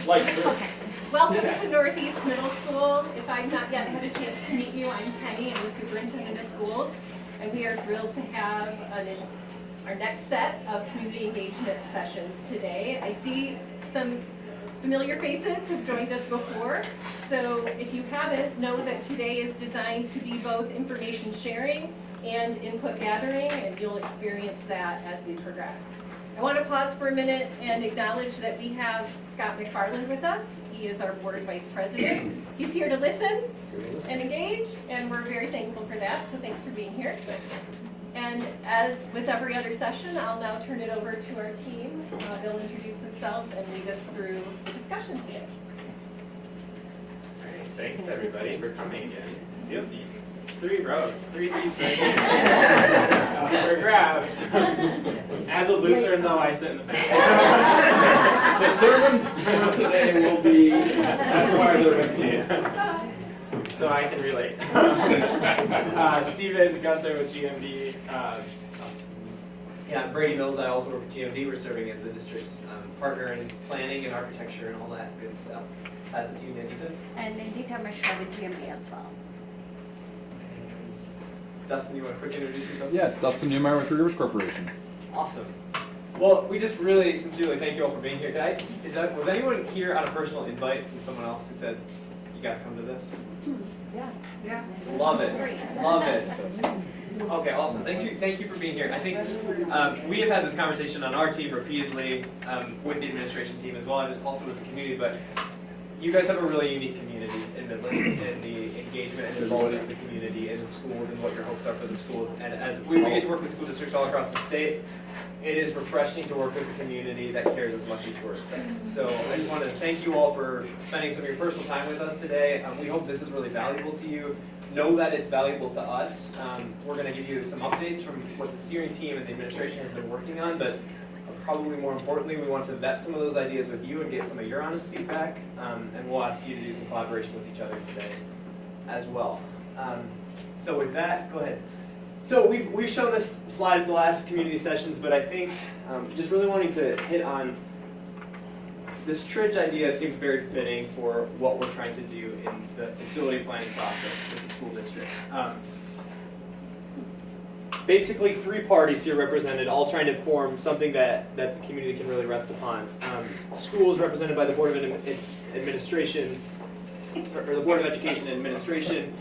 Okay. Welcome to Northeast Middle School. If I've not yet had a chance to meet you, I'm Penny. I'm the superintendent of schools, and we are thrilled to have our next set of community engagement sessions today. I see some familiar faces who've joined us before, so if you haven't, know that today is designed to be both information sharing and input gathering, and you'll experience that as we progress. I want to pause for a minute and acknowledge that we have Scott McFarland with us. He is our board vice president. He's here to listen and engage, and we're very thankful for that, so thanks for being here. And as with every other session, I'll now turn it over to our team. They'll introduce themselves and lead us through the discussion today. All right, thanks everybody for coming again. It's 3 rows, 3 seats right here for grabs. As a Lutheran, though, I sit in the back. The sermon today will be, that's why they're with me. So I can relate. Stephen Gunther with GMD. Yeah, I'm Brady Mills. I also work with GMD. We're serving as the district's partner in planning and architecture and all that good stuff. Pass it to you, Nandita. And Nandita Mishra with GMB as well. Dustin, you want to quick introduce yourself? Yeah, Dustin Newmeyer with Three Rivers Corporation. Awesome. Well, we just really sincerely thank you all for being here. Was anyone here on a personal invite from someone else who said, you got to come to this? Yeah. Love it. Love it. Okay, awesome. Thank you for being here. I think we have had this conversation on our team repeatedly with the administration team as well, and also with the community, but you guys have a really unique community in Midland, and the engagement and involvement of the community in the schools and what your hopes are for the schools. And as we get to work with school districts all across the state, it is refreshing to work with a community that cares as much as yours does. So I just wanted to thank you all for spending some of your personal time with us today. We hope this is really valuable to you. Know that it's valuable to us. We're going to give you some updates from what the steering team and the administration has been working on, but probably more importantly, we want to vet some of those ideas with you and get some of your honest feedback, and we'll ask you to do some collaboration with each other today as well. So with that, go ahead. So we've shown this slide at the last community sessions, but I think just really wanting to hit on this Tridge idea seems very fitting for what we're trying to do in the facility planning process with the school districts. Basically 3 parties here represented, all trying to form something that the community can really rest upon. Schools represented by the Board of Administration, or the Board of Education and Administration.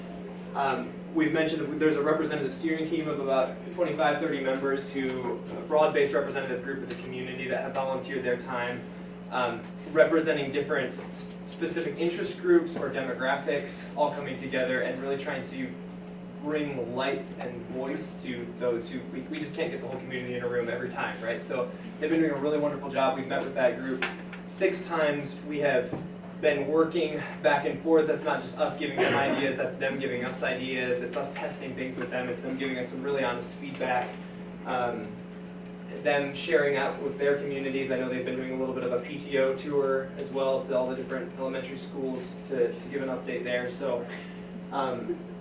We've mentioned that there's a representative steering team of about 25, 30 members who, a broad-based representative group of the community that have volunteered their time, representing different specific interest groups or demographics, all coming together and really trying to bring light and voice to those who, we just can't get the whole community in a room every time, right? So they've been doing a really wonderful job. We've met with that group 6 times. We have been working back and forth. That's not just us giving them ideas, that's them giving us ideas. It's us testing things with them. It's them giving us some really honest feedback. Them sharing out with their communities. I know they've been doing a little bit of a PTO tour as well to all the different elementary schools to give an update there. So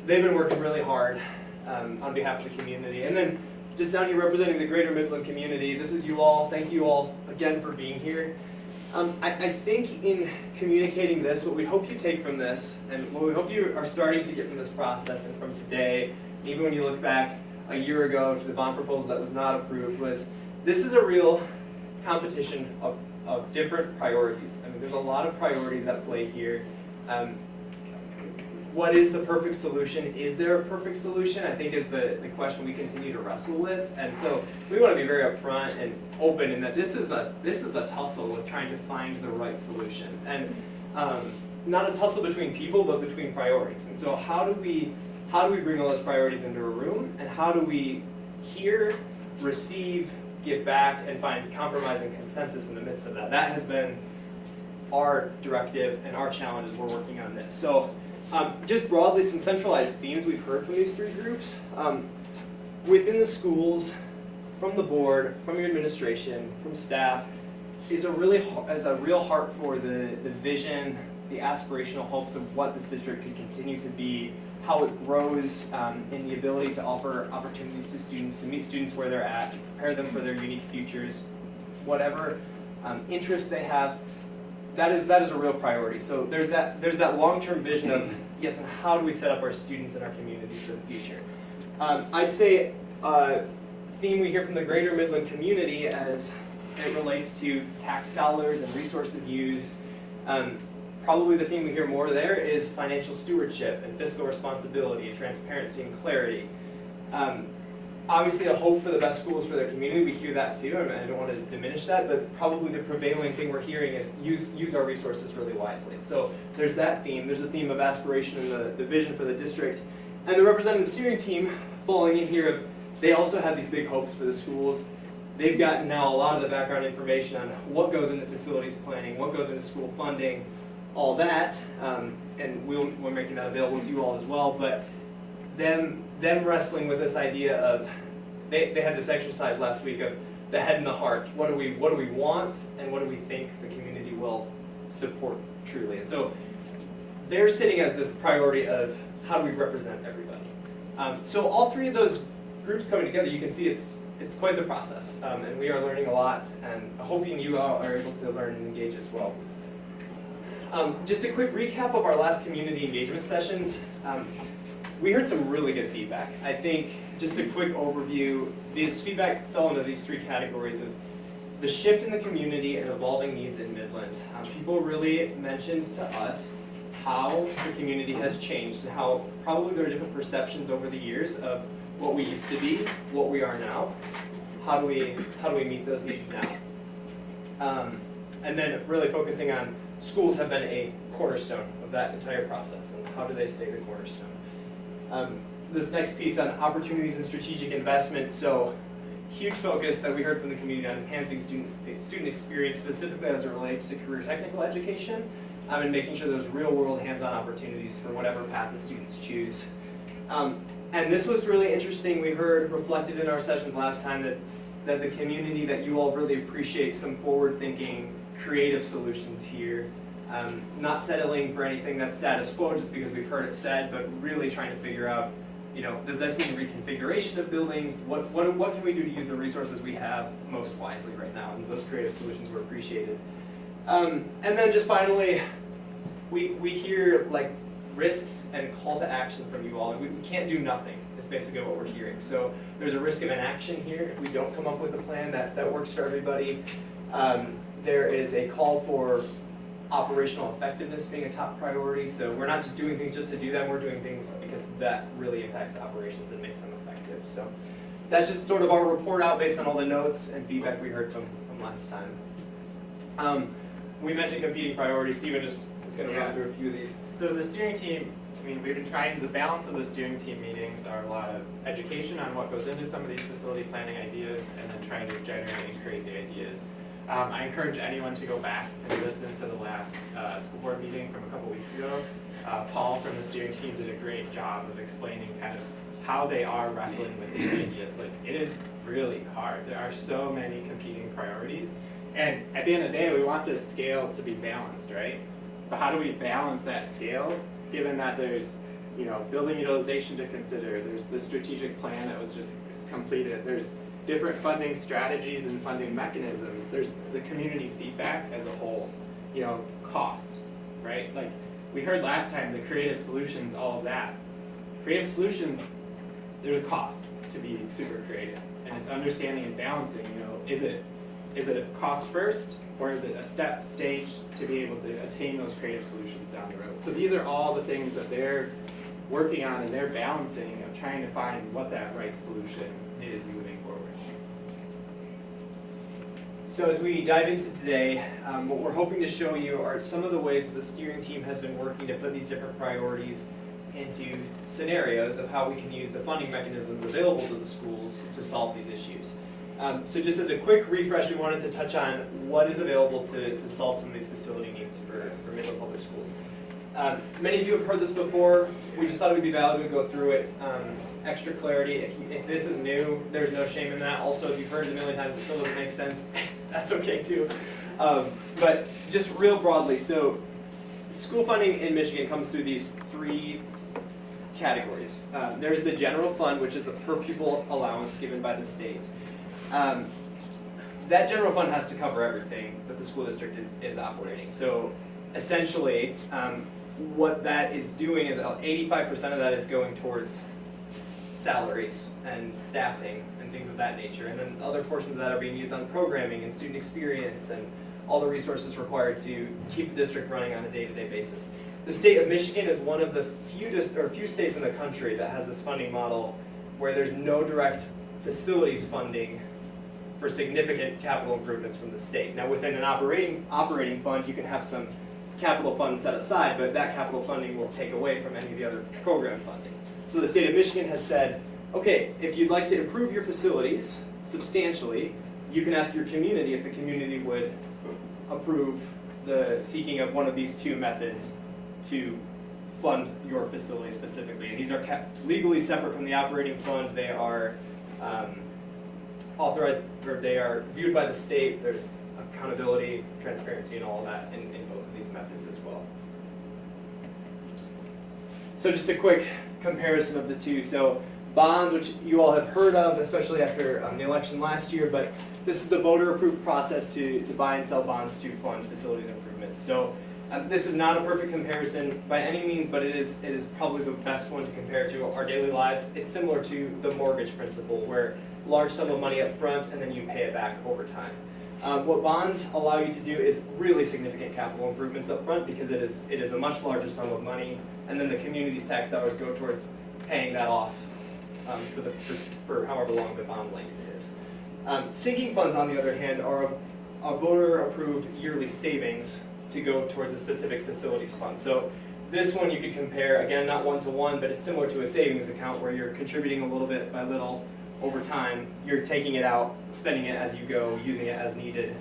they've been working really hard on behalf of the community. And then just down here representing the greater Midland community, this is you all. Thank you all again for being here. I think in communicating this, what we hope you take from this, and what we hope you are starting to get from this process and from today, even when you look back a year ago to the bond proposal that was not approved, was this is a real competition of different priorities. I mean, there's a lot of priorities at play here. What is the perfect solution? Is there a perfect solution? I think is the question we continue to wrestle with. And so we want to be very upfront and open in that this is a tussle with trying to find the right solution. And not a tussle between people, but between priorities. And so how do we bring all those priorities into a room? And how do we hear, receive, give back, and find compromise and consensus in the midst of that? That has been our directive and our challenge as we're working on this. So just broadly, some centralized themes we've heard from these 3 groups. Within the schools, from the board, from your administration, from staff, is a real heart for the vision, the aspirational hopes of what this district could continue to be, how it grows in the ability to offer opportunities to students, to meet students where they're at, to prepare them for their unique futures, whatever interests they have. that is a real priority. So there's that long-term vision of, yes, and how do we set up our students and our community for the future? I'd say a theme we hear from the greater Midland community as it relates to tax dollars and resources used. Probably the theme we hear more there is financial stewardship and fiscal responsibility and transparency and clarity. Obviously a hope for the best schools for their community, we hear that too, and I don't want to diminish that, but probably the prevailing thing we're hearing is use our resources really wisely. So there's that theme, there's a theme of aspiration and the vision for the district. And the representative steering team falling in here, they also have these big hopes for the schools. They've gotten now a lot of the background information on what goes into facilities planning, what goes into school funding, all that, and we're making that available to you all as well, but them wrestling with this idea of, they had this exercise last week of the head and the heart. What do we want, and what do we think the community will support truly? And so they're sitting as this priority of how do we represent everybody. So all three of those groups coming together, you can see it's quite the process, and we are learning a lot, and hoping you all are able to learn and engage as well. Just a quick recap of our last community engagement sessions. We heard some really good feedback. I think just a quick overview, this feedback fell into these three categories of the shift in the community and evolving needs in Midland. People really mentioned to us how the community has changed and how probably there are different perceptions over the years of what we used to be, what we are now. How do we meet those needs now? And then really focusing on schools have been a cornerstone of that entire process, and how do they stay the cornerstone? This next piece on opportunities and strategic investment, so huge focus that we heard from the community on enhancing student experience, specifically as it relates to career technical education, and making sure there's real world hands-on opportunities for whatever path the students choose. And this was really interesting. We heard reflected in our sessions last time that the community, that you all really appreciate some forward-thinking, creative solutions here. Not settling for anything that's status quo just because we've heard it said, but really trying to figure out, does this mean reconfiguration of buildings? What can we do to use the resources we have most wisely right now? And those creative solutions were appreciated. And then just finally, we hear like risks and call to action from you all. We can't do nothing, is basically what we're hearing. So there's a risk of inaction here if we don't come up with a plan that works for everybody. There is a call for operational effectiveness being a top priority. So we're not just doing things just to do them, we're doing things because that really impacts operations and makes them effective. So that's just sort of our report out based on all the notes and feedback we heard from last time. We mentioned competing priorities. Steven just is going to run through a few of these. So the steering team, we've been trying, the balance of the steering team meetings are a lot of education on what goes into some of these facility planning ideas, and then trying to generate and create the ideas. I encourage anyone to go back and listen to the last school board meeting from a couple weeks ago. Paul from the steering team did a great job of explaining kind of how they are wrestling with these ideas. Like, it is really hard. There are so many competing priorities. And at the end of the day, we want this scale to be balanced, right? But how do we balance that scale, given that there's, building utilization to consider, there's the strategic plan that was just completed, there's different funding strategies and funding mechanisms, there's the community feedback as a whole, cost, right? Like we heard last time, the creative solutions, all of that. Creative solutions, there's a cost to be super creative, and it's understanding and balancing, is it a cost first, or is it a step stage to be able to attain those creative solutions down the road? So these are all the things that they're working on and they're balancing of trying to find what that right solution is moving forward. So as we dive into today, what we're hoping to show you are some of the ways that the steering team has been working to put these different priorities into scenarios of how we can use the funding mechanisms available to the schools to solve these issues. So just as a quick refresh, we wanted to touch on what is available to solve some of these facility needs for Midland Public Schools. Many of you have heard this before. We just thought it would be valuable to go through it. Extra clarity, if this is new, there's no shame in that. Also, if you've heard it a million times, it still doesn't make sense, that's okay too. But just real broadly, so school funding in Michigan comes through these three categories. There's the general fund, which is a per pupil allowance given by the state. that general fund has to cover everything that the school district is operating. So essentially, what that is doing is 85% of that is going towards salaries and staffing and things of that nature. And then other portions of that are being used on programming and student experience and all the resources required to keep the district running on a day-to-day basis. The state of Michigan is one of the few states in the country that has this funding model where there's no direct facilities funding for significant capital improvements from the state. Now within an operating fund, you can have some capital funds set aside, but that capital funding will take away from any of the other program funding. So the state of Michigan has said, okay, if you'd like to improve your facilities substantially, you can ask your community if the community would approve the seeking of one of these two methods to fund your facility specifically. And these are kept legally separate from the operating fund. They are authorized, or they are viewed by the state. There's accountability, transparency, and all of that in both of these methods as well. So just a quick comparison of the two. So bonds, which you all have heard of, especially after the election last year, but this is the voter-approved process to buy and sell bonds to fund facilities improvements. So this is not a perfect comparison by any means, but it is probably the best one to compare to our daily lives. It's similar to the mortgage principle, where large sum of money up front and then you pay it back over time. What bonds allow you to do is really significant capital improvements up front because it is a much larger sum of money, and then the community's tax dollars go towards paying that off for however long the bond length is. Sinking funds, on the other hand, are a voter-approved yearly savings to go towards a specific facilities fund. So this one you could compare, again, not one-to-one, but it's similar to a savings account where you're contributing a little bit by little over time. You're taking it out, spending it as you go, using it as needed.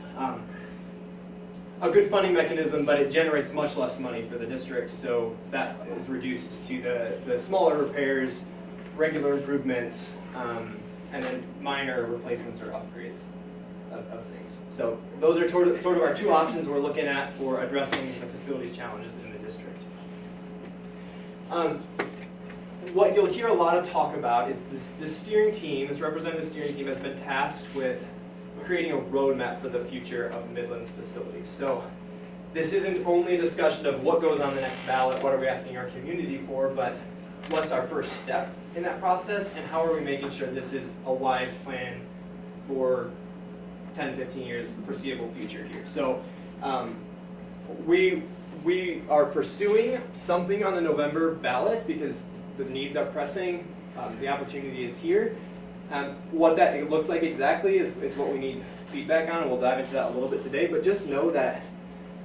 A good funding mechanism, but it generates much less money for the district, so that is reduced to the smaller repairs, regular improvements, and then minor replacements or upgrades of things. So those are sort of our two options we're looking at for addressing the facilities challenges in the district. What you'll hear a lot of talk about is this steering team, this representative steering team has been tasked with creating a roadmap for the future of Midland's facilities. So this isn't only a discussion of what goes on the next ballot, what are we asking our community for, but what's our first step in that process, and how are we making sure this is a wise plan for 10, 15 years, the foreseeable future here. So we are pursuing something on the November ballot because the needs are pressing, the opportunity is here. What that looks like exactly is what we need feedback on, and we'll dive into that a little bit today, but just know that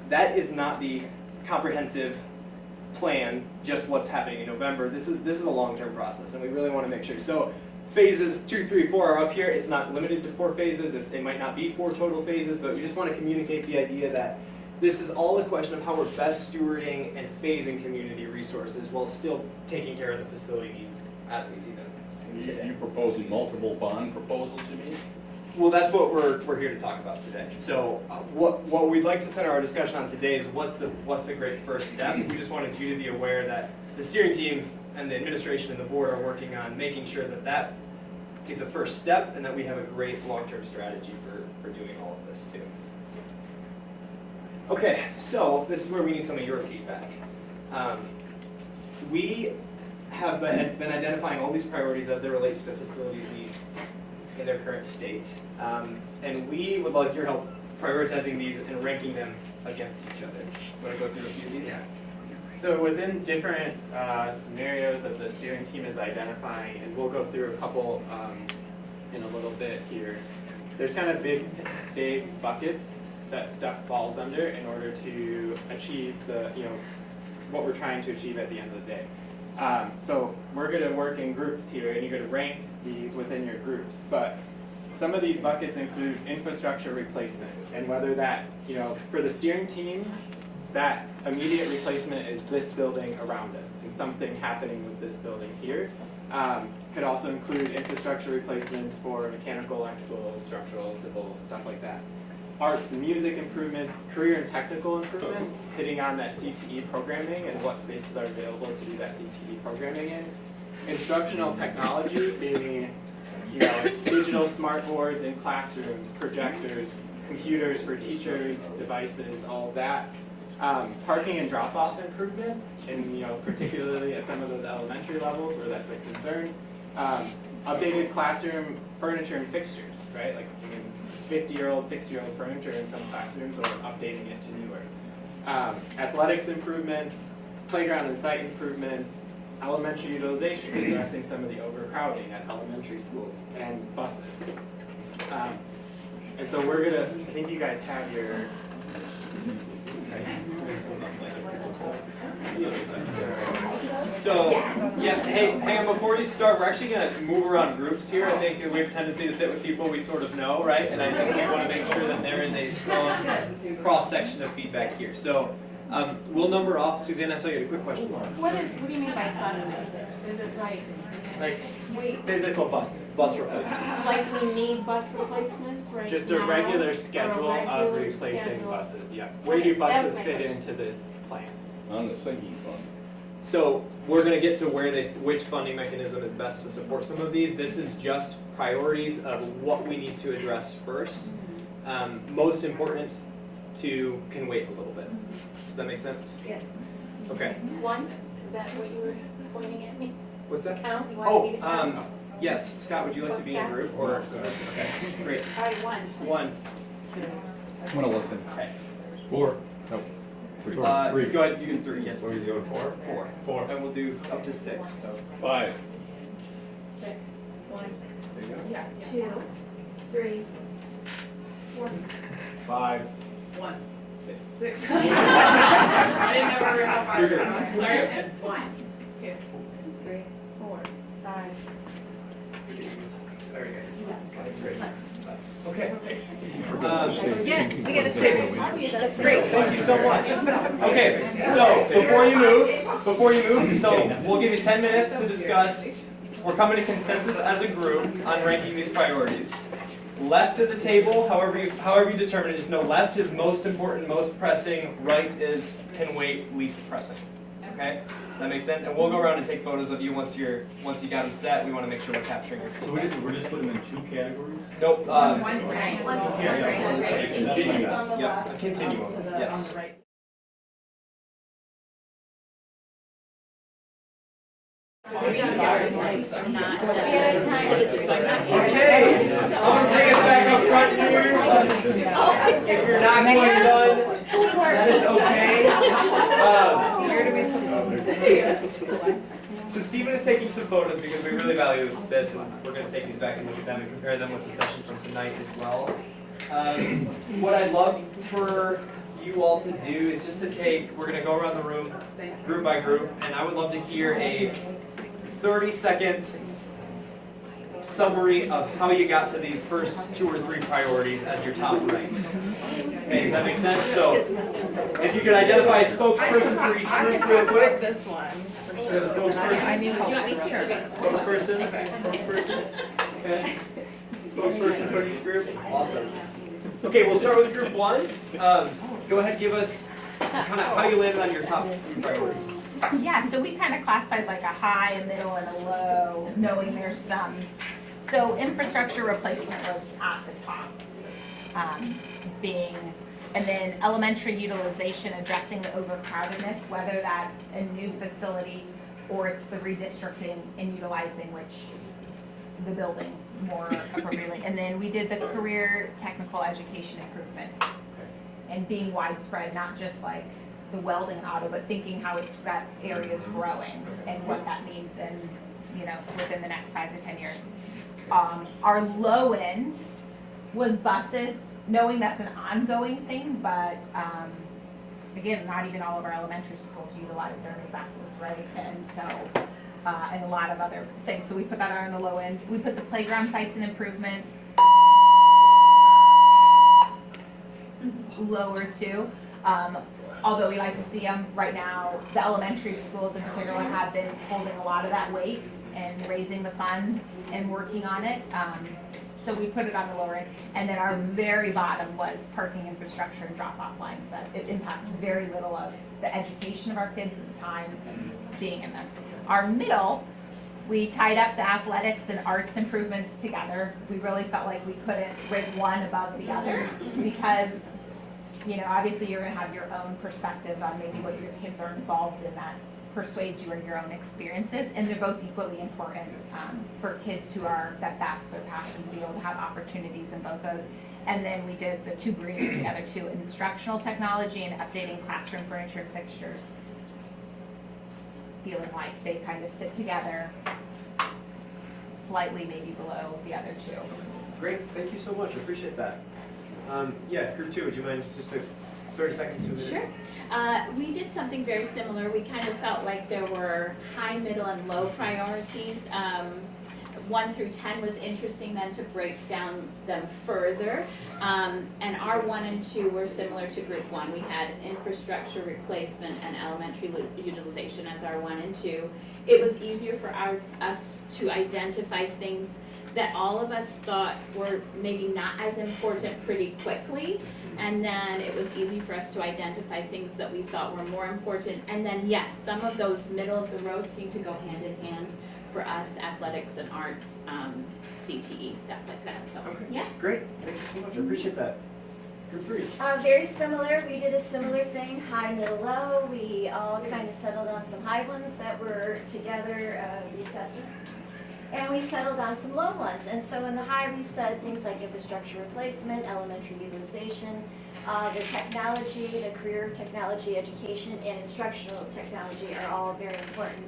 that is not the comprehensive plan, just what's happening in November. This is a long-term process, and we really want to make sure. So phases 2, 3, 4 are up here. It's not limited to 4 phases. It might not be 4 total phases, but we just want to communicate the idea that this is all a question of how we're best stewarding and phasing community resources while still taking care of the facility needs as we see them. You proposing multiple bond proposals, you mean? Well, that's what we're here to talk about today. So what we'd like to center our discussion on today is what's a great first step. We just wanted you to be aware that the steering team and the administration and the board are working on making sure that that is a first step and that we have a great long-term strategy for doing all of this too. Okay, so this is where we need some of your feedback. We have been identifying all these priorities as they relate to the facilities needs in their current state. And we would like your help prioritizing these and ranking them against each other. Want to go through a few of these? Yeah. So within different scenarios that the steering team is identifying, and we'll go through a couple in a little bit here, there's kind of big buckets that stuff falls under in order to achieve what we're trying to achieve at the end of the day. So we're going to work in groups here, and you're going to rank these within your groups. But some of these buckets include infrastructure replacement, and whether that, for the steering team, that immediate replacement is this building around us and something happening with this building here. Could also include infrastructure replacements for mechanical, electrical, structural, civil, stuff like that. Arts and music improvements, career and technical improvements, hitting on that CTE programming and what spaces are available to do that CTE programming in. Instructional technology being digital smart boards in classrooms, projectors, computers for teachers, devices, all of that. Parking and drop-off improvements, and particularly at some of those elementary levels where that's a concern. Updated classroom furniture and fixtures, right? Like 50-year-old, 60-year-old furniture in some classrooms, or updating it to newer. Athletics improvements, playground and site improvements, elementary utilization, addressing some of the overcrowding at elementary schools, and buses. And so we're gonna, I think you guys have your, So, yeah, hey, hang on, before you start, we're actually going to move around groups here. I think we have a tendency to sit with people we sort of know, right? And I think we want to make sure that there is a strong cross-section of feedback here. So, we'll number off. Suzanne, I saw you had a quick question. What do you mean by buses? Is it like physical buses, bus replacements. like we need bus replacements right Just now? a regular schedule of regular replacing schedule? buses, yeah. Where do buses That's my fit question. into this plan? On the sinking fund. So we're going to get to which funding mechanism is best to support some of these. This is just priorities of what we need to address first. Most important can wait a little bit. Does that make sense? Yes. Okay. One, is that what you were pointing at me? What's that? Count, you want me to count? Yes. Scott, would you like to be in a group or? Okay. Great. All right, one. One. I'm gonna listen. Okay. 4. No. 3. Go ahead. You can 3. Yes. What are you doing? 4? 4. 4. And we'll do up to 6. So 5. 6. 1. There you go. Yes. 2. 3. 4. 5. 1. 6. 6. I didn't know we were how far. You're good. Sorry. 1. 2. 3. 4. 5. very good. Great. Okay. Yes, we get a 6. That's Great, thank you so much. Okay, so before you move, so we'll give you 10 minutes to discuss. We're coming to consensus as a group on ranking these priorities. Left of the table, however you determine it, just know left is most important, most pressing, right is can wait, least pressing. Okay? That makes sense? And we'll go around and take photos of you once you got them set. We want to make sure we're capturing your feedback. We're just putting them in 2 categories? Nope. 1 to 10. Continuum. Yeah, a continuum. Yes. Okay, I'm gonna bring us back up front here. If you're not quite done, that is okay. So Stephen is taking some photos because we really value this, and we're going to take these back and look at them and compare them with the sessions from tonight as well. What I'd love for you all to do is just to we're going to go around the room, group by group, and I would love to hear a 30-second summary of how you got to these first 2 or 3 priorities as your top right. Okay, does that make sense? So, if you could identify a spokesperson for each group real quick. This one. We have a spokesperson. I need help. Spokesperson. Spokesperson. Okay. Spokesperson for each group. Awesome. Okay, we'll start with group 1. Go ahead, give us kind of how you landed on your top 2 priorities. Yeah, so we kind of classified like a high, a middle, and a low, knowing there's some. So infrastructure replacement was at the top, and then elementary utilization, addressing the overcrowdedness, whether that's a new facility or it's the redistricting and utilizing the buildings more appropriately. And then we did the career technical education improvements and being widespread, not just like the welding auto, but thinking how that area is growing and what that means within the next 5 to 10 years. Our low end was buses, knowing that's an ongoing thing, but again, not even all of our elementary schools utilize their new buses, right? And so, and a lot of other things. So we put that on the low end. We put the playground sites and improvements lower too. Although we like to see them right now, the elementary schools in particular have been holding a lot of that weight and raising the funds and working on it. So we put it on the lower end. And then our very bottom was parking infrastructure and drop-off lines. That it impacts very little of the education of our kids at the time and being in them. Our middle We tied up the athletics and arts improvements together. We really felt like we couldn't rank one above the other because, you know, obviously you're gonna have your own perspective on maybe what your kids are involved in that persuades you in your own experiences, and they're both equally important for kids who are, that's their passion, to be able to have opportunities in both those. And then we did the two greens together too, instructional technology and updating classroom furniture and fixtures. Feeling like they kind of sit together, slightly maybe below the other two. Great, thank you so much, I appreciate that. Yeah, group 2, would you mind just a 30 seconds to a minute? Sure. We did something very similar. We kind of felt like there were high, middle, and low priorities. 1 through 10 was interesting then to break down them further. And our 1 and 2 were similar to group 1. We had infrastructure replacement and elementary utilization as our 1 and 2. It was easier for us to identify things that all of us thought were maybe not as important pretty quickly. And then it was easy for us to identify things that we thought were more important. And then yes, some of those middle of the road seem to go hand in hand for us, athletics and arts, CTE, stuff like that, so, Okay. yeah. Great, thank you so much, I appreciate that. Group 3. Very similar. We did a similar thing, high, middle, low. We all kind of settled on some high ones that were together, the assessor. And we settled on some low ones. And so in the high, we said things like infrastructure replacement, elementary utilization, the technology, the career technology education, and instructional technology are all very important.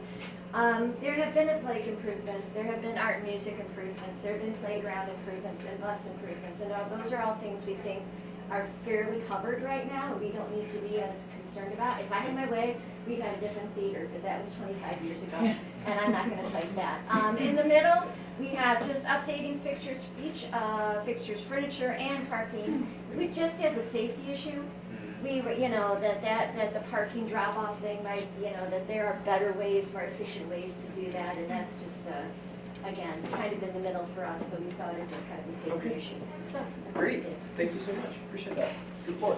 There have been athletic improvements, there have been art and music improvements, there have been playground improvements and bus improvements, and those are all things we think are fairly covered right now, we don't need to be as concerned about. If I had my way, we'd have a different theater, but that was 25 years ago, and I'm not gonna fight that. In the middle, we have just updating fixtures, fixtures, furniture, and parking, just as a safety issue. We were, you know, that the parking drop-off thing might, you know, that there are better ways, more efficient ways to do that, and that's just, again, kind of in the middle for us, but we saw it as a kind of a safety Okay. issue. So, that's what we Great, did. thank you so much, appreciate that. Group 4.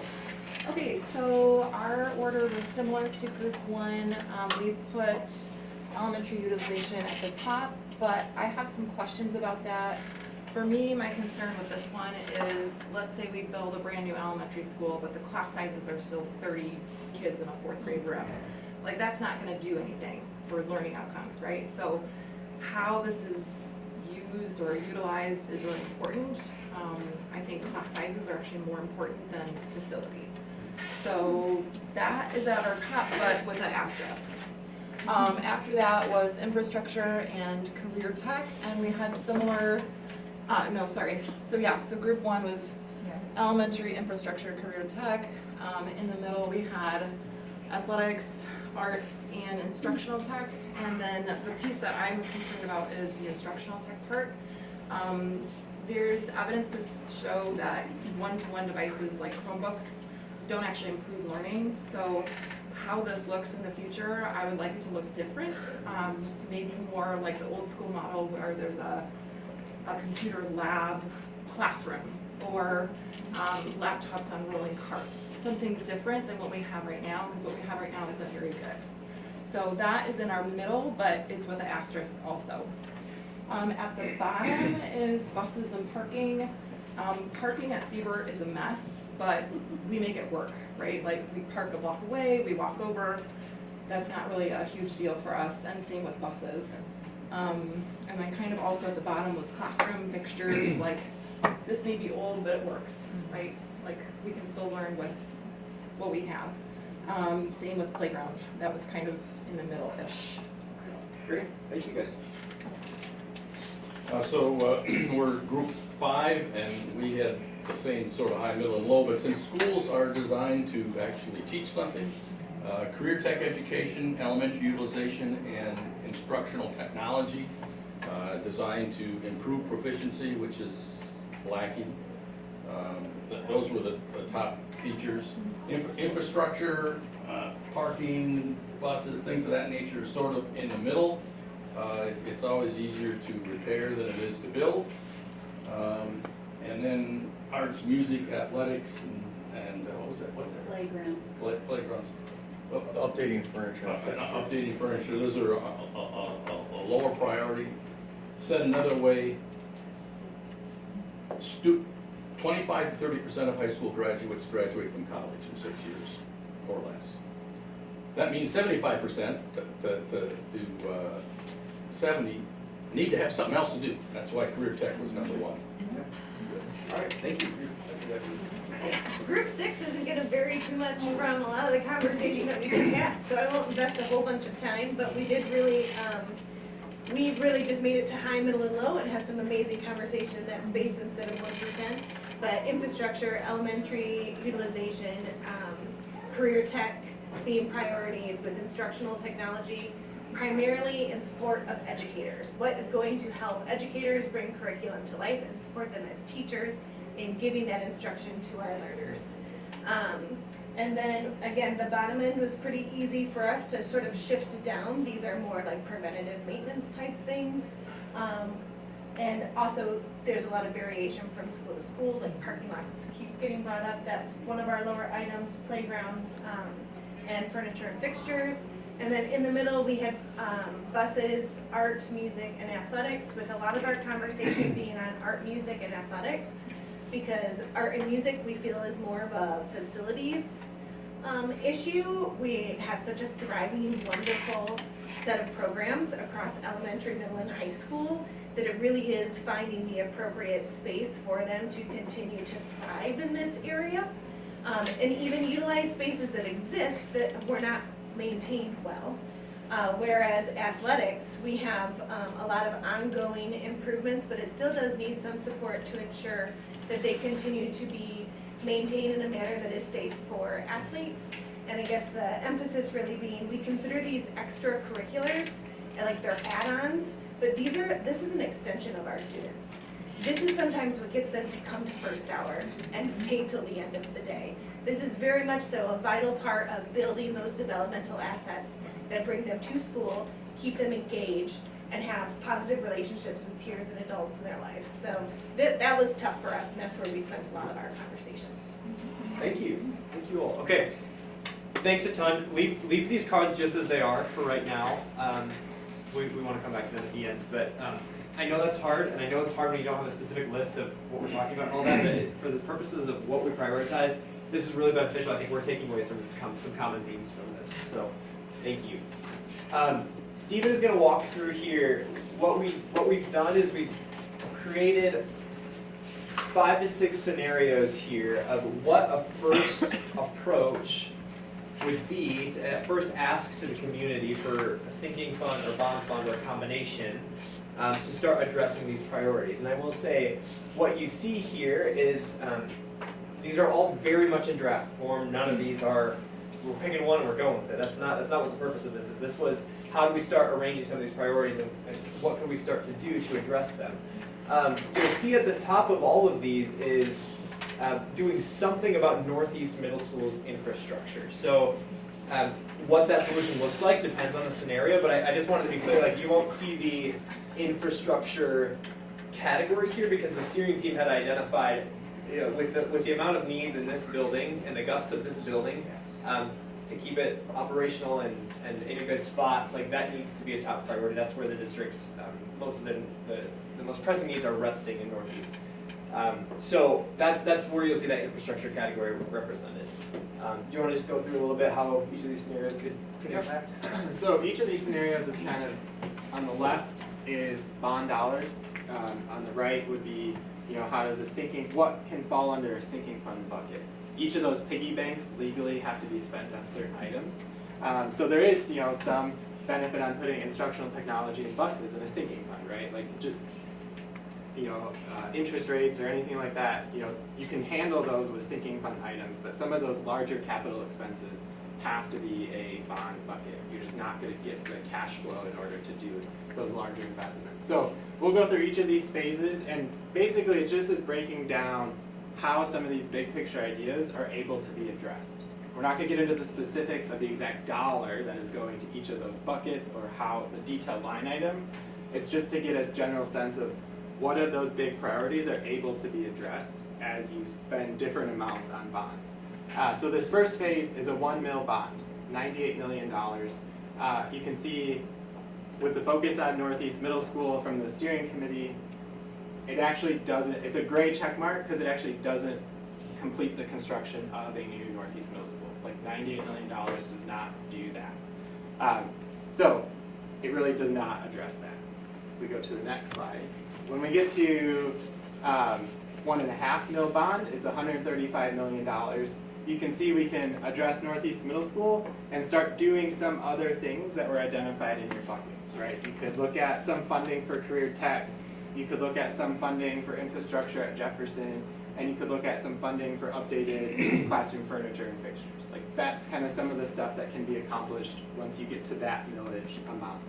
Okay, so our order was similar to group 1. We put elementary utilization at the top, but I have some questions about that. For me, my concern with this one is, let's say we build a brand new elementary school, but the class sizes are still 30 kids in a 4th grade room. Like, that's not gonna do anything for learning outcomes, right? So how this is used or utilized is really important. I think class sizes are actually more important than facility. So that is at our top, but with an asterisk. After that was infrastructure and career tech, and we had similar, so group 1 was elementary, infrastructure, career tech. In the middle, we had athletics, arts, and instructional tech. And then the piece that I'm concerned about is the instructional tech part. There's evidence to show that one-to-one devices like Chromebooks don't actually improve learning. So how this looks in the future, I would like it to look different. Maybe more like the old school model where there's a computer lab classroom, or laptops on rolling carts. Something different than what we have right now, because what we have right now isn't very good. So that is in our middle, but it's with an asterisk also. At the bottom is buses and parking. Parking at Siebert is a mess, but we make it work, right? Like, we park a block away, we walk over. That's not really a huge deal for us, and same with buses. And then kind of also at the bottom was classroom fixtures, like, this may be old, but it works, right? Like, we can still learn with what we have. Same with playground, that was kind of in the middle-ish. Great, thank you guys. We're group 5, and we had the same sort of high, middle, and low, but since schools are designed to actually teach something, career tech education, elementary utilization, and instructional technology, designed to improve proficiency, which is lacking. Those were the top features. Infrastructure, parking, buses, things of that nature, sort of in the middle. It's always easier to repair than it is to build. And then arts, music, athletics, and what's that? Playground. Playgrounds. Updating furniture. Updating furniture, those are a a lower priority. Said another way, 25 to 30% of high school graduates graduate from college in 6 years or less. That means 75% to 70 need to have something else to do. That's why career tech was number one. All right, thank you. Group 6 isn't going to vary too much from a lot of the conversation that we just had, so I won't invest a whole bunch of time, but we really just made it to high, middle, and low and had some amazing conversation in that space instead of 1 through 10. But infrastructure, elementary utilization, career tech being priorities with instructional technology, primarily in support of educators. What is going to help educators bring curriculum to life and support them as teachers in giving that instruction to our learners. And then again, the bottom end was pretty easy for us to sort of shift down. These are more like preventative maintenance type things. And also there's a lot of variation from school to school, like parking lots keep getting brought up. That's one of our lower items, playgrounds, and furniture and fixtures. And then in the middle, we had buses, art, music, and athletics, with a lot of our conversation being on art, music, and athletics, because art and music we feel is more of a facilities issue. We have such a thriving, wonderful set of programs across elementary, middle, and high school that it really is finding the appropriate space for them to continue to thrive in this area, and even utilize spaces that exist that were not maintained well. Whereas athletics, we have a lot of ongoing improvements, but it still does need some support to ensure that they continue to be maintained in a manner that is safe for athletes. And I guess the emphasis really being, we consider these extracurriculars and like they're add-ons, but this is an extension of our students. This is sometimes what gets them to come to first hour and stay till the end of the day. This is very much so a vital part of building those developmental assets that bring them to school, keep them engaged, and have positive relationships with peers and adults in their lives. So that was tough for us, and that's where we spent a lot of our conversation. Thank you. Thank you all. Okay. Thanks a ton. Leave these cards just as they are for right now. We want to come back to them at the end, but I know that's hard, and I know it's hard when you don't have a specific list of what we're talking about and all that, but for the purposes of what we prioritize, this is really beneficial. I think we're taking away some common themes from this, so thank you. Stephen is going to walk through here. What we've done is we've created 5 to 6 scenarios here of what a first approach would be to first ask to the community for a sinking fund or bond fund or a combination to start addressing these priorities. And I will say, what you see here is these are all very much in draft form. None of these are, we're picking one and we're going with it. That's not what the purpose of this is. This was, how do we start arranging some of these priorities and what can we start to do to address them? You'll see at the top of all of these is doing something about Northeast Middle School's infrastructure. So what that solution looks like depends on the scenario, but I just wanted to be clear, like you won't see the infrastructure category here because the steering team had identified, with the amount of needs in this building and the guts of this building, to keep it operational and in a good spot, like that needs to be a top priority. That's where the district's most of the most pressing needs are resting in Northeast. So that's where you'll see that infrastructure category represented. Do you want to just go through a little bit how each of these scenarios could impact? So each of these scenarios is kind of, on the left is bond dollars, on the right would be, how does what can fall under a sinking fund bucket? Each of those piggy banks legally have to be spent on certain items. So there is, some benefit on putting instructional technology in buses in a sinking fund, right? Like just, interest rates or anything like that, you can handle those with sinking fund items, but some of those larger capital expenses have to be a bond bucket. You're just not going to get the cash flow in order to do those larger investments. So we'll go through each of these phases, and basically it just is breaking down how some of these big picture ideas are able to be addressed. We're not going to get into the specifics of the exact dollar that is going to each of those buckets or how the detailed line item. It's just to get a general sense of what of those big priorities are able to be addressed as you spend different amounts on bonds. So this first phase is a 1 mil bond, $98 million. You can see with the focus on Northeast Middle School from the steering committee, it actually doesn't, it's a gray check mark because it actually doesn't complete the construction of a new Northeast Middle School. Like $98 million does not do that. So it really does not address that. We go to the next slide. When we get to 1.5 mil bond, it's $135 million. You can see we can address Northeast Middle School and start doing some other things that were identified in your buckets, right? You could look at some funding for career tech, you could look at some funding for infrastructure at Jefferson, and you could look at some funding for updated classroom furniture and fixtures. Like that's kind of some of the stuff that can be accomplished once you get to that millage amount.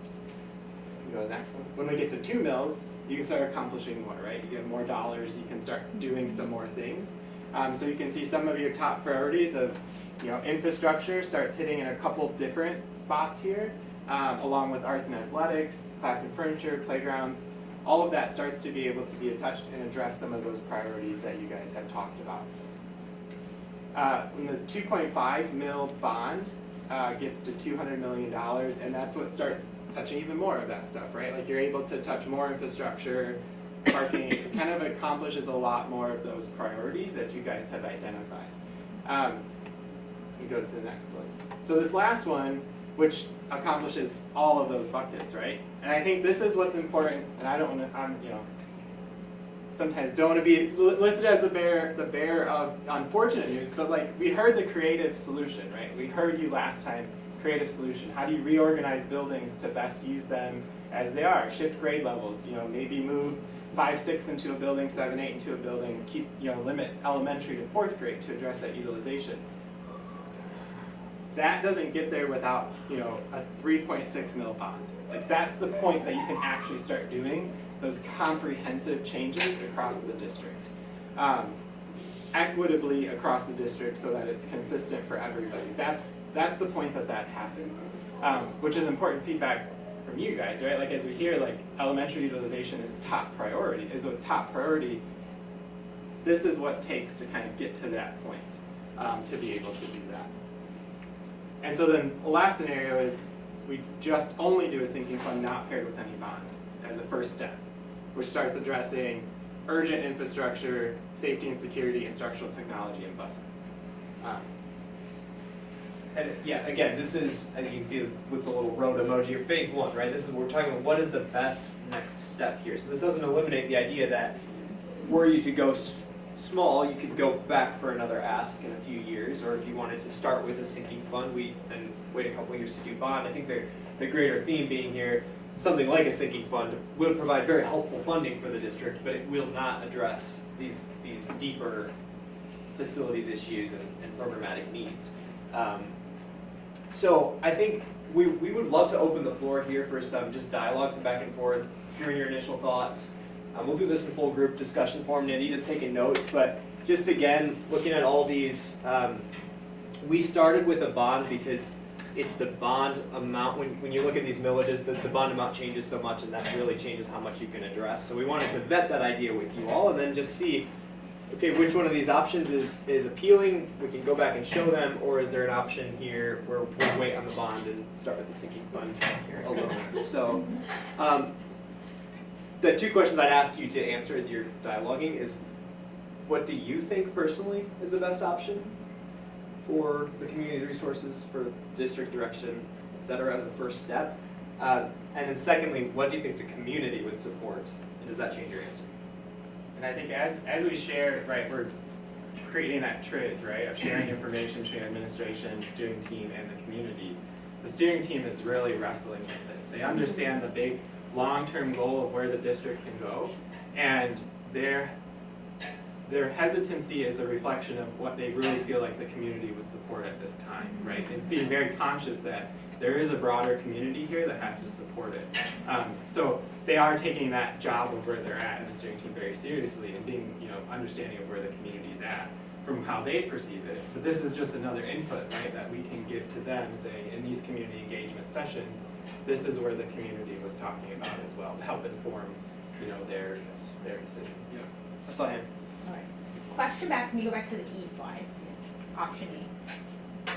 You go to the next one. When we get to 2 mils, you can start accomplishing more, right? You get more dollars, you can start doing some more things. So you can see some of your top priorities of, infrastructure starts hitting in a couple different spots here, along with arts and athletics, classroom furniture, playgrounds. All of that starts to be able to be touched and address some of those priorities that you guys have talked about. When the 2.5 mil bond gets to $200 million, and that's what starts touching even more of that stuff, right? Like you're able to touch more infrastructure, parking, it kind of accomplishes a lot more of those priorities that you guys have identified. You go to the next one. So this last one, which accomplishes all of those buckets, right? And I think this is what's important, and I don't want to, sometimes don't want to be listed as the bearer of unfortunate news, but like we heard the creative solution, right? We heard you last time, creative solution. How do you reorganize buildings to best use them as they are? Shift grade levels, maybe move 5, 6 into a building, 7, 8 into a building, keep, limit elementary to 4th grade to address that utilization. That doesn't get there without, a 3.6 mil bond. Like that's the point that you can actually start doing those comprehensive changes across the district. Equitably across the district so that it's consistent for everybody. That's the point that happens, which is important feedback from you guys, right? Like as we hear, like elementary utilization is top priority, this is what it takes to kind of get to that point, to be able to do that. And so then the last scenario is we just only do a sinking fund not paired with any bond as a first step, which starts addressing urgent infrastructure, safety and security, instructional technology, and buses. And yeah, again, this is, as you can see with the little road emoji here, phase 1, right? This is we're talking about what is the best next step here. So this doesn't eliminate the idea that were you to go small, you could go back for another ask in a few years, or if you wanted to start with a sinking fund, and wait a couple years to do bond. I think the greater theme being here, something like a sinking fund will provide very helpful funding for the district, but it will not address these deeper facilities issues and programmatic needs. So I think we would love to open the floor here for some just dialogue, some back and forth, hearing your initial thoughts. We'll do this in full group discussion form. Nandita's taking notes, but just again, looking at all these, we started with a bond because it's the bond amount, when you look at these millages, the bond amount changes so much and that really changes how much you can address. So we wanted to vet that idea with you all and then just see, okay, which one of these options is appealing, we can go back and show them, or is there an option here where we'll wait on the bond and start with the sinking fund here alone. So the 2 questions I'd ask you to answer as you're dialoguing is, what do you think personally is the best option for the community resources, for district direction, et cetera, as a first step? And then secondly, what do you think the community would support? And does that change your answer? And I think as we share, right, we're creating that tridge, right, of sharing information between administration, steering team, and the community. The steering team is really wrestling with this. They understand the big long-term goal of where the district can go, and their hesitancy is a reflection of what they really feel like the community would support at this time, right? It's being very conscious that there is a broader community here that has to support it. So they are taking that job of where they're at in the steering team very seriously and being, understanding of where the community's at from how they perceive it. But this is just another input, right, that we can give to them, saying in these community engagement sessions, this is where the community was talking about as well, to help inform, their decision. Yeah. That's all I have. All right. Question back, can you go back to the E slide? Option E.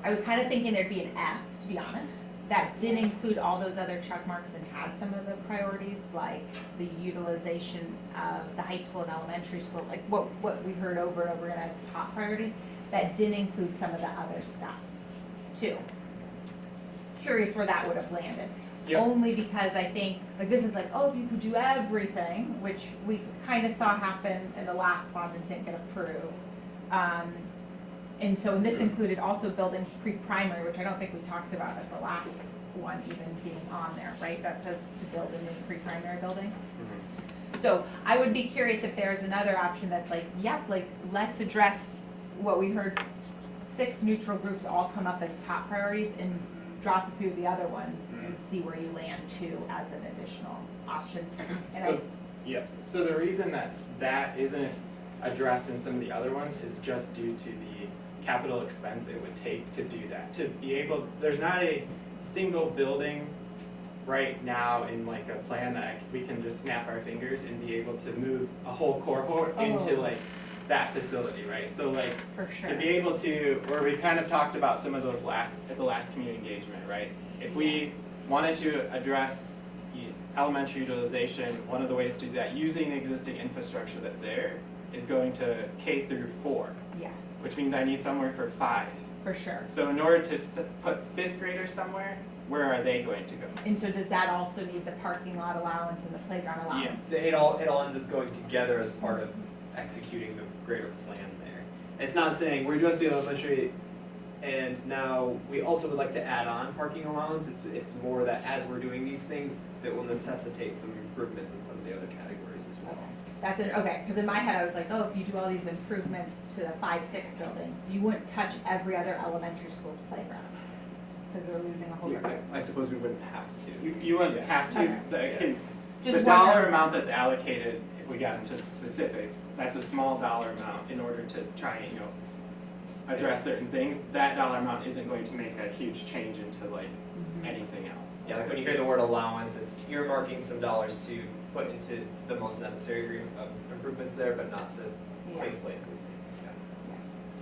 I was kind of thinking there'd be an F, to be honest, that didn't include all those other check marks and had some of the priorities, like the utilization of the high school and elementary school, like what we heard over and over again as top priorities, that didn't include some of the other stuff too. Curious where that would have landed. Yep. Only because I think, like, this is like, oh, if you could do everything, which we kind of saw happen in the last one and didn't get approved. And so, and this included also building pre-primary, which I don't think we talked about at the last one even being on there, right? That says to build a new pre-primary building. So I would be curious if there's another option that's like, yep, like, let's address what we heard, 6 neutral groups all come up as top priorities and drop a few of the other ones and see where you land too as an additional option. And So, yeah, so the reason that isn't addressed in some of the other ones is just due to the capital expense it would take to do that. To be able, there's not a single building right now in like a plan that we can just snap our fingers and be able to move a whole cohort into like that facility, right? So like, for sure. to be able to, where we kind of talked about some of those at the last community engagement, right? If we wanted to address elementary utilization, one of the ways to do that, using the existing infrastructure that's there, is going to K through 4. Yes, Which means I need somewhere for 5. for sure. So in order to put 5th graders somewhere, where are they going to go? And so does that also need the parking lot allowance and the playground allowance? Yeah. It all ends up going together as part of executing the greater plan there. It's not saying we're just the elementary and now we also would like to add on parking allowance. It's more that as we're doing these things, that will necessitate some improvements in some of the other categories as well. That's it, okay, because in my head I was like, oh, if you do all these improvements to the 5-6 building, you wouldn't touch every other elementary school's playground, because they're losing a whole Yeah, group. I suppose we wouldn't have to. You wouldn't have to, Okay. the Just dollar wondering. amount that's allocated, if we got into the specifics, that's a small dollar amount in order to try and, address certain things. That dollar amount isn't going to make a huge change into like anything else. Yeah, like when you hear the word allowance, it's earmarking some dollars to put into the most necessary improvements there, but not to Yeah. place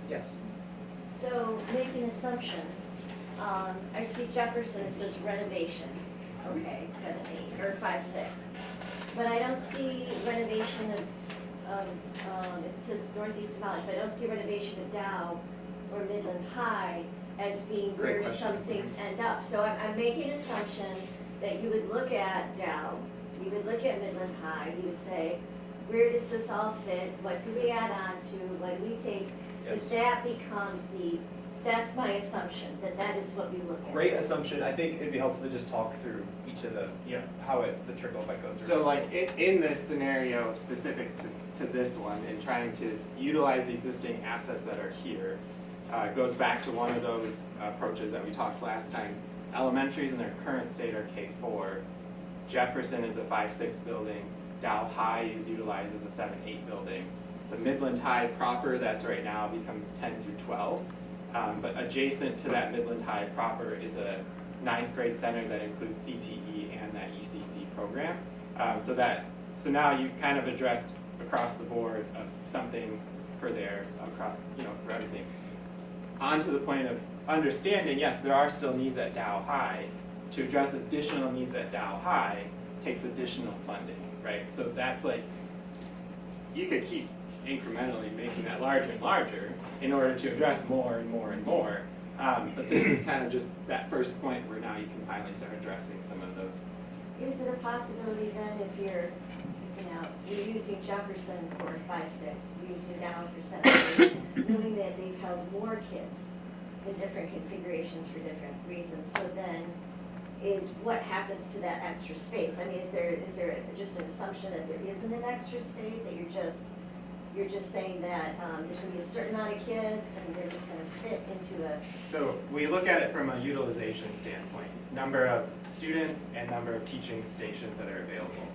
Yes. So making assumptions, I see Jefferson, it says renovation, okay, 7, 8, or 5, 6. But I don't see renovation of, it says Northeast College, but I don't see renovation of Dow or Midland High as being Great where question. some things end up. So I'm making an assumption that you would look at Dow, you would look at Midland High, you would say, where does this all fit? What do we add on to? What do we take? Yes. That becomes that's my assumption, that is what we look at. Great assumption. I think it'd be helpful to just talk through each of the, Yeah. how the trickle effect goes through. So like in this scenario specific to this one and trying to utilize the existing assets that are here, goes back to one of those approaches that we talked last time. Elementaries in their current state are K4. Jefferson is a 5-6 building. Dow High is utilized as a 7-8 building. The Midland High proper, that's right now, becomes 10 through 12. But adjacent to that Midland High proper is a 9th grade center that includes CTE and that ECC program. So now you kind of addressed across the board of something for there, across, for everything. On to the point of understanding, yes, there are still needs at Dow High. To address additional needs at Dow High takes additional funding, right? So that's like, you could keep incrementally making that larger and larger in order to address more and more and more. But this is kind of just that first point where now you can finally start addressing some of those. Is it a possibility then if you're using Jefferson for 5-6, using Dow for 7-8, knowing that they've held more kids in different configurations for different reasons, so then is what happens to that extra space? I mean, is there just an assumption that there isn't an extra space, that you're just saying that there's going to be a certain amount of kids and they're just going to fit into a... So we look at it from a utilization standpoint, number of students and number of teaching stations that are available.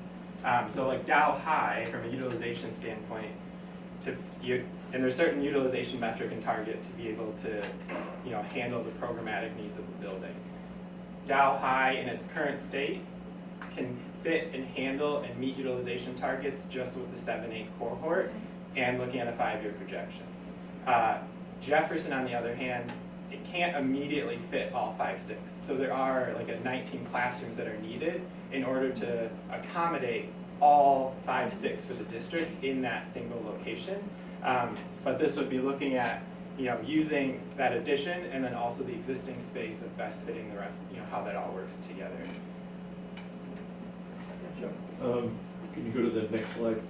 So like Dow High, from a utilization standpoint, and there's certain utilization metric and target to be able to handle the programmatic needs of the building. Dow High in its current state can fit and handle and meet utilization targets just with the 7-8 cohort and looking at a 5-year projection. Jefferson, on the other hand, it can't immediately fit all 5-6. So there are like 19 classrooms that are needed in order to accommodate all 5-6 for the district in that single location. But this would be looking at, using that addition and then also the existing space of best fitting the rest, how that all works together. Can you go to the next slide?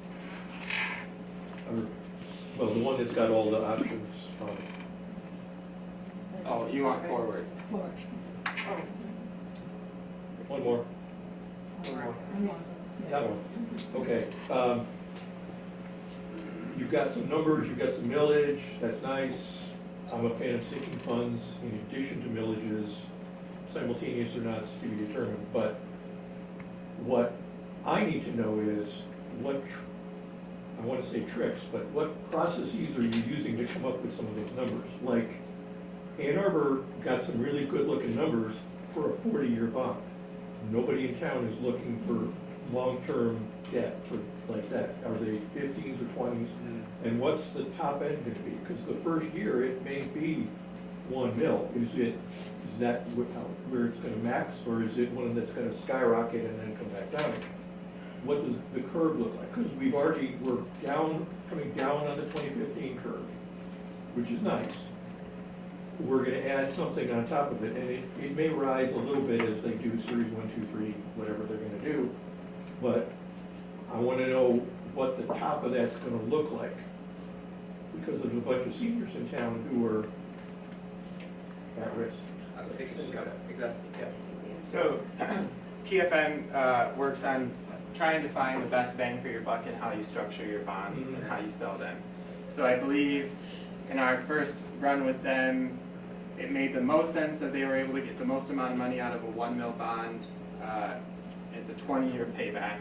Well, the one that's got all the options on it. Oh, you want forward? One more. That one. Okay. You've got some numbers, you've got some millage, that's nice. I'm a fan of sinking funds in addition to millages, simultaneous or not is to be determined. But what I need to know is I want to say tricks, but what processes are you using to come up with some of those numbers? Like Ann Arbor got some really good looking numbers for a 40-year bond. Nobody in town is looking for long-term debt for like that. Are they 15s or 20s? And what's the top end going to be? Because the first year it may be 1 mil. Is that where it's going to max, or is it one that's going to skyrocket and then come back down? What does the curve look like? Because we're coming down on the 2015 curve, which is nice. We're going to add something on top of it, and it may rise a little bit as they do series 1, 2, 3, whatever they're going to do. But I want to know what the top of that's going to look like, because there's a bunch of seniors in town who are at risk. Exactly, yeah. So PFN works on trying to find the best bang for your buck in how you structure your bonds and how you sell them. So I believe in our first run with them, it made the most sense that they were able to get the most amount of money out of a 1 mil bond. It's a 20-year payback.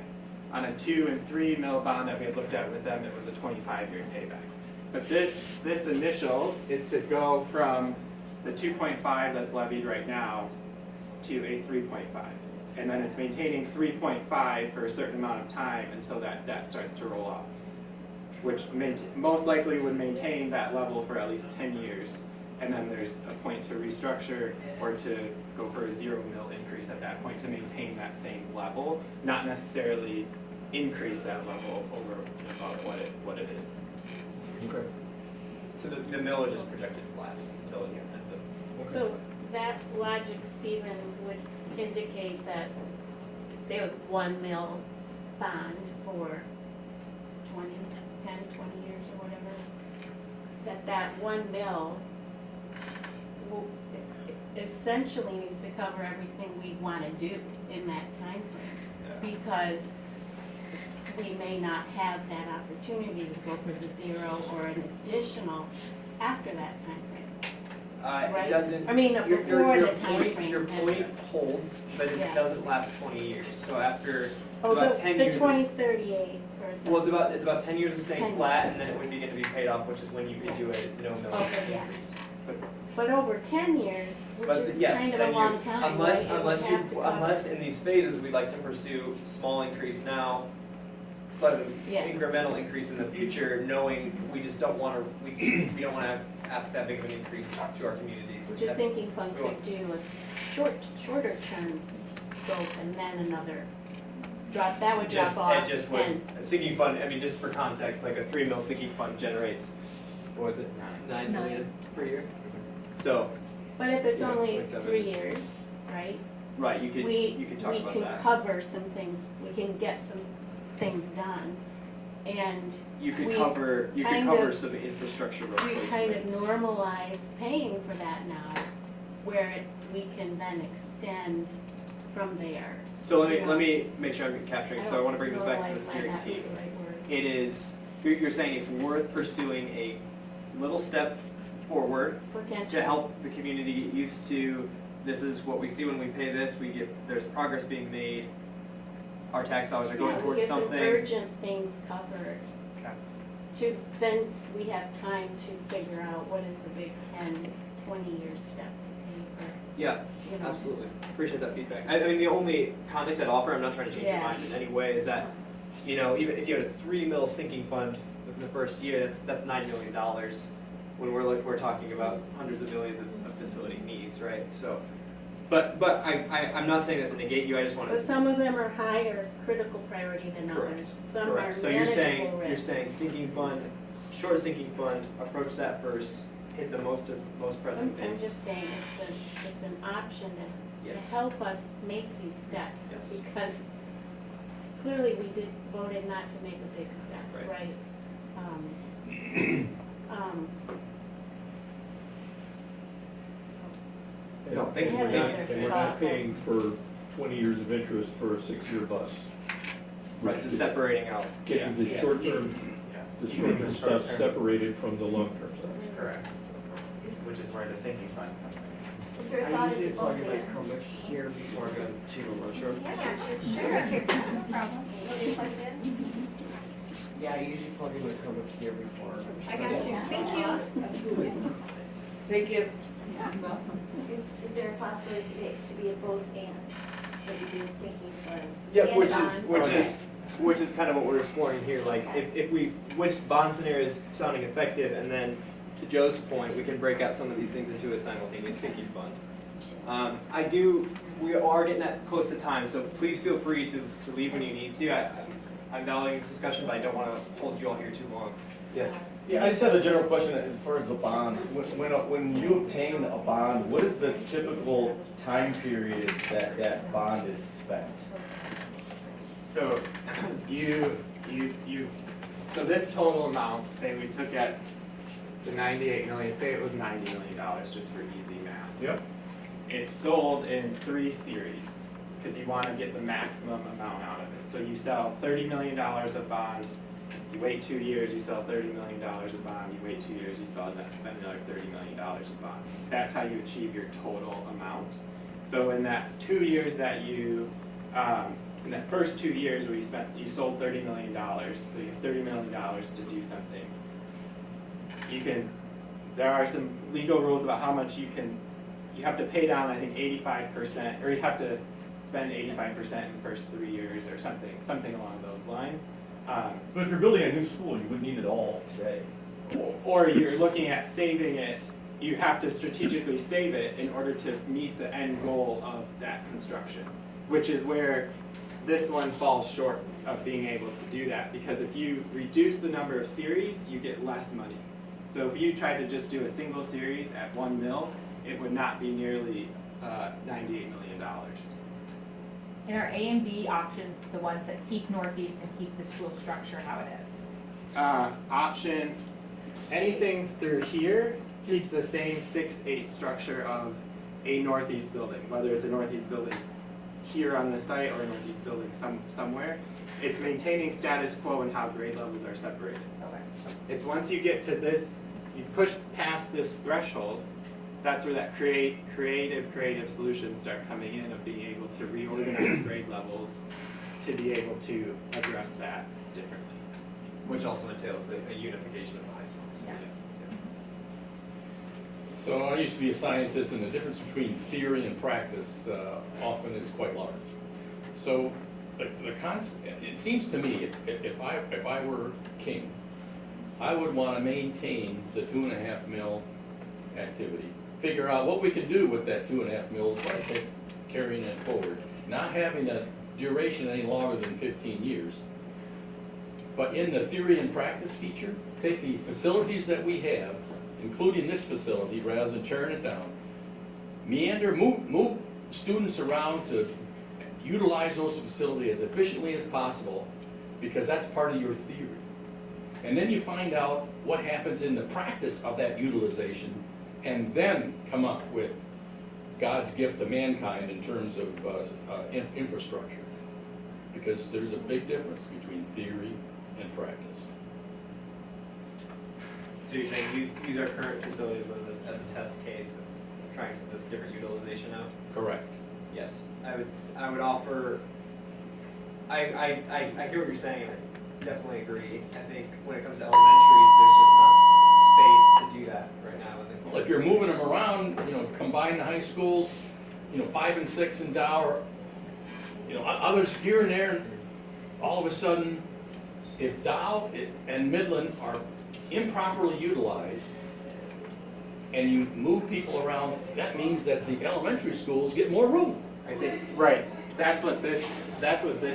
On a 2 and 3 mil bond that we had looked at with them, it was a 25-year payback. But this initial is to go from the 2.5 that's levied right now to a 3.5. And then it's maintaining 3.5 for a certain amount of time until that debt starts to roll off, which most likely would maintain that level for at least 10 years. And then there's a point to restructure or to go for a 0 mil increase at that point to maintain that same level, not necessarily increase that level over and above what it is. Okay. So the millage is projected flat until it gets to. So that logic, Stephen, would indicate that there was 1 mil bond for 10, 20 years or whatever, that 1 mil essentially needs to cover everything we want to do in that time frame, because we may not have that opportunity to go for the 0 or an additional after that time frame. Right? It doesn't. I mean, your before the point- time frame Your point ends. holds, but it Yeah. doesn't last 20 years. So after it's Oh, about 10 years. the 2038 or Well, it's about 10 years of staying 10 flat, and then it would begin to be paid off, which is when you could do a no mill Okay, yeah. increase. But over 10 years, which But is yes, kind of then a you, long time, unless right? It would have to cover- unless in these phases we'd like to pursue small increase now, slightly Yeah. incremental increase in the future, knowing we just don't want to we don't want to ask that big of an increase to our community. Which is That's- thinking fund we want- could do a shorter term scope and then another drop, that would drop off. It just would, and- a sinking fund, I mean, just for context, like a 3 mil sinking fund generates, what was it, 9 million per year? So, But if it's Yeah, only 27 3 is- years, right? right, you We could talk about can that. cover some things, we can get some things done. And You could we cover kind of- some infrastructure we replacements. kind of normalize paying for that now, where we can then extend from there. So let Yeah. me make sure I'm capturing, so I wanna bring this back to the steering team. It is, you're saying it's worth pursuing a little step forward to help the community get used to, this is what we see when we pay this, there's progress being made, our tax dollars are going towards something. Yeah, we get some urgent things covered. Okay. Then we have time to figure out what is the big 10, 20-year step to take, or, Yeah, you know. absolutely, appreciate that feedback. I mean, the only context I'd offer, I'm not trying to change your Yeah. mind in any way, is that, you know, even if you had a 3 mil sinking fund within the first year, that's $9 million. When we're talking about hundreds of millions of facility needs, right? So, but I'm not saying that to negate you, I just want to. But some of them are higher critical priority than others. Correct. Some are Correct. So manageable you're risk. saying sinking fund, short sinking fund, approach that first, hit the most pressing I'm things. just saying it's an option to Yes. help us make these steps. Yes. Because clearly we voted not to make a big step, Right. right? No, thank you. Yeah, Thank And you. we're not paying for 20 years of interest for a 6-year bus. Right, so separating out. Getting the short-term, Yes. the short-term stuff Short-term. separated from the long-term stuff. Correct. Which is where the sinking fund comes in. Is there a thought as both and? Chrome here before I go to sure. Yeah, Sure, no problem. Will they plug it in? Yeah, I usually plug in my Chromebook here before. I got you, thank you. Thank you. Is there a possibility to be a both and, that you do a sinking fund? Yeah, and which bond? is kind of what we're exploring here. Like if we which bond scenario is sounding effective, and then to Joe's point, we can break out some of these things into a simultaneous sinking fund. We are getting that close to time, so please feel free to leave when you need to. I'm valuing this discussion, but I don't want to hold you all here too long. Yes. Yeah, I just have a general question as far as the bond. When you obtain a bond, what is the typical time period that bond is spent? So so this total amount, say we took at the 98 million, say it was $90 million, just for easy math. Yep. It's sold in 3 series, because you want to get the maximum amount out of it. So you sell $30 million of bond, you wait 2 years, you sell $30 million of bond, you wait 2 years, you spend another $30 million of bond. That's how you achieve your total amount. So in that 2 years that you, in that first 2 years where you sold $30 million, so you have $30 million to do something. There are some legal rules about how much you have to pay down, I think 85%, or you have to spend 85% in the first 3 years or something along those lines. But if you're building a new school, you would need it all today. Or you're looking at saving it, you have to strategically save it in order to meet the end goal of that construction, which is where this one falls short of being able to do that, because if you reduce the number of series, you get less money. So if you tried to just do a single series at 1 mil, it would not be nearly $98 million. And are A and B options the ones that keep Northeast and keep the school structure how it is? Option, anything through here keeps the same 6-8 structure of a Northeast building, whether it's a Northeast building here on the site or a Northeast building somewhere. It's maintaining status quo and how grade levels are separated. Okay. It's once you get to this, you push past this threshold, that's where that creative solutions start coming in, of being able to reorganize grade levels to be able to address that differently. Which also entails a unification of the high schools. Yeah. Yes. So I used to be a scientist, and the difference between theory and practice often is quite large. So it seems to me, if I were king, I would want to maintain the 2.5 mil activity. Figure out what we can do with that 2.5 mils by carrying it forward, not having a duration any longer than 15 years. But in the theory and practice feature, take the facilities that we have, including this facility, rather than tearing it down, move students around to utilize those facilities as efficiently as possible, because that's part of your theory. And then you find out what happens in the practice of that utilization, and then come up with God's gift to mankind in terms of infrastructure. Because there's a big difference between theory and practice. So you're saying use our current facilities as a test case of trying this different utilization out? Correct. Yes, I would offer. I hear what you're saying, and I definitely agree. I think when it comes to elementaries, there's just not space to do that right now. Well, if you're moving them around, combine the high schools, 5 and 6 in Dow, others here and there, and all of a sudden, if Dow and Midland are improperly utilized, and you move people around, that means that the elementary schools get more room. I think, right, that's what this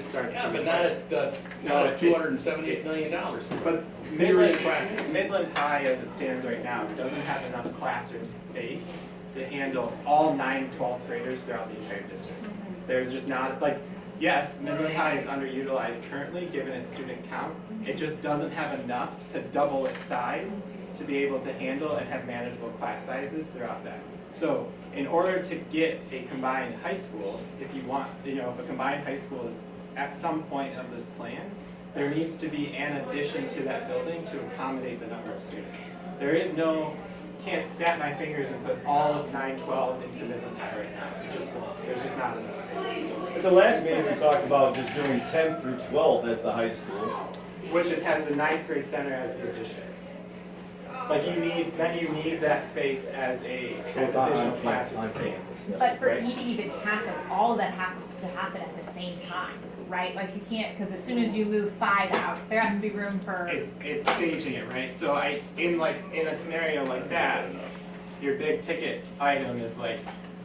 starts Yeah, to but look not like. not at $278 million. But Theory and practice. Midland High, as it stands right now, doesn't have enough classroom space to handle all 9 12th graders throughout the entire district. There's just not, like, yes, Midland High is underutilized currently, given its student count. It just doesn't have enough to double its size to be able to handle and have manageable class sizes throughout that. So in order to get a combined high school, if you want, if a combined high school is at some point of this plan, there needs to be an addition to that building to accommodate the number of students. There is no, can't snap my fingers and put all of 9-12 into Midland High right now. It just won't. There's just not enough space. At the last meeting, we talked about just doing 10 through 12 as the high school. Which has the 9th grade center as the addition. Like you need that space as additional classroom space. But for Right. you to even happen, all of that has to happen at the same time, right? Like you can't, because as soon as you move 5 out, there has to be room for. It's staging it, right? So in a scenario like that, your big ticket item is like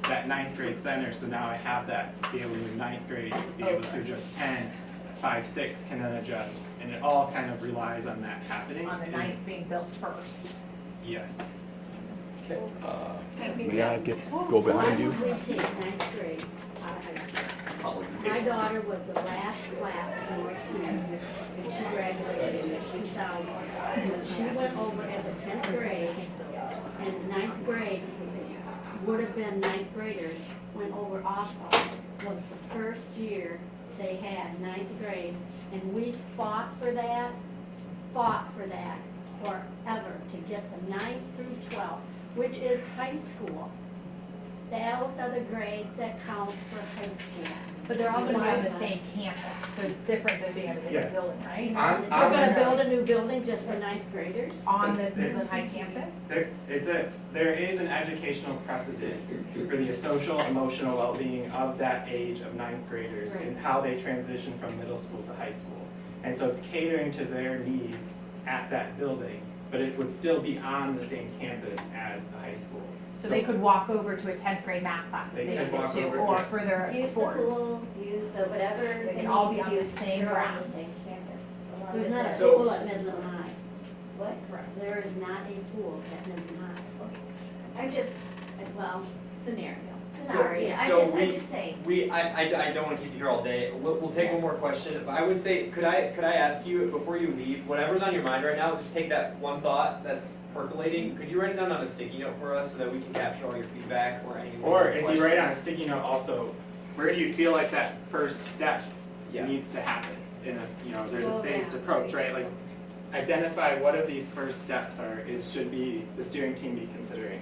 that 9th grade center. So now I have that to be able to do 9th grade, be able to adjust 10, 5, 6 can then adjust, and it all kind of relies on that happening. On the 9th being built first. Yes. May I go behind you? Why would we take 9th grade out of high school? My daughter was the last class in North Kansas, and she graduated in 2000. When she went over as a 10th grade, and 9th grade would have been 9th graders, went over also, was the first year they had 9th grade, and we fought for that forever to get the 9th through 12th, which is high school. Those are the grades that count for high school. But they're all going to be on the same campus, so it's different than being in a different Yes. building, right? I'm We're gonna build a new building just for 9th graders? On the Midland High campus? There is an educational precedent for the social, emotional well-being of that age of 9th graders and how they transition from middle school to high school. And so it's catering to their needs at that building, but it would still be on the same campus as the high school. So they could walk over to a 10th grade math class if They they could needed walk to, over, or yes. for their Use the sports. pool, use the whatever They they can all need be to on the use, same they're on the grounds. same campus. There's not a So- pool at Midland High. What? There is not a pool at Midland High. I'm just, Well, scenario. sorry, yeah. I'm just saying. I don't want to keep you here all day. We'll take one more question. But I would say, could I ask you before you leave, whatever's on your mind right now, just take that one thought that's percolating. Could you write it down on a sticky note for us so that we can capture all your feedback or any? Or if you write on a questions? sticky note also, where do you feel like that first step Yeah. needs to happen in there's a Well, phased yeah. approach, right? Like identify what of these first steps should be the steering team be considering.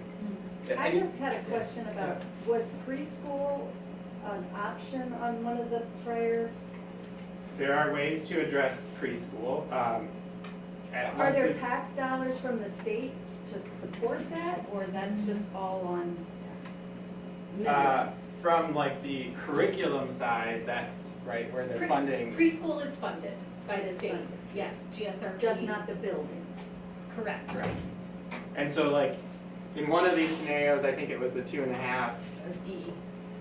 I just had a question about, was preschool an option on one of the prior? There are ways to address preschool. Are there tax dollars from the state to support that, or that's just all on? From like the curriculum side, that's right where they're funding. Preschool is funded by the state, yes, GSRP. Just not the building? Correct. Right. And so like, in one of these scenarios, I think it was the 2.5, As E.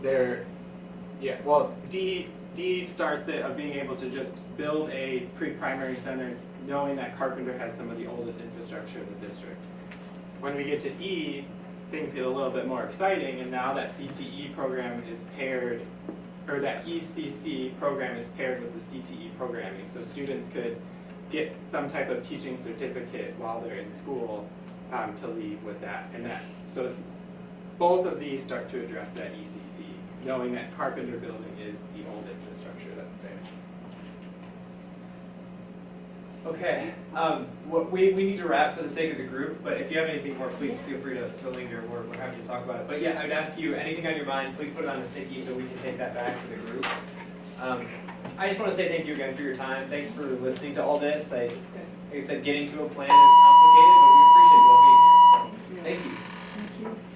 there, D starts it of being able to just build a pre-primary center, knowing that Carpenter has some of the oldest infrastructure in the district. When we get to E, things get a little bit more exciting, and now that CTE program is paired, or that ECC program is paired with the CTE programming, so students could get some type of teaching certificate while they're in school to leave with that, so both of these start to address that ECC, knowing that Carpenter building is the old infrastructure that's there. Okay, we need to wrap for the sake of the group, but if you have anything more, please feel free to linger. We're happy to talk about it. But yeah, I would ask you, anything on your mind, please put it on a sticky so we can take that back to the group. I just want to say thank you again for your time. Thanks for listening to all this. Like I said, getting to a plan is complicated, but we appreciate you all being here. So, thank you. Thank you.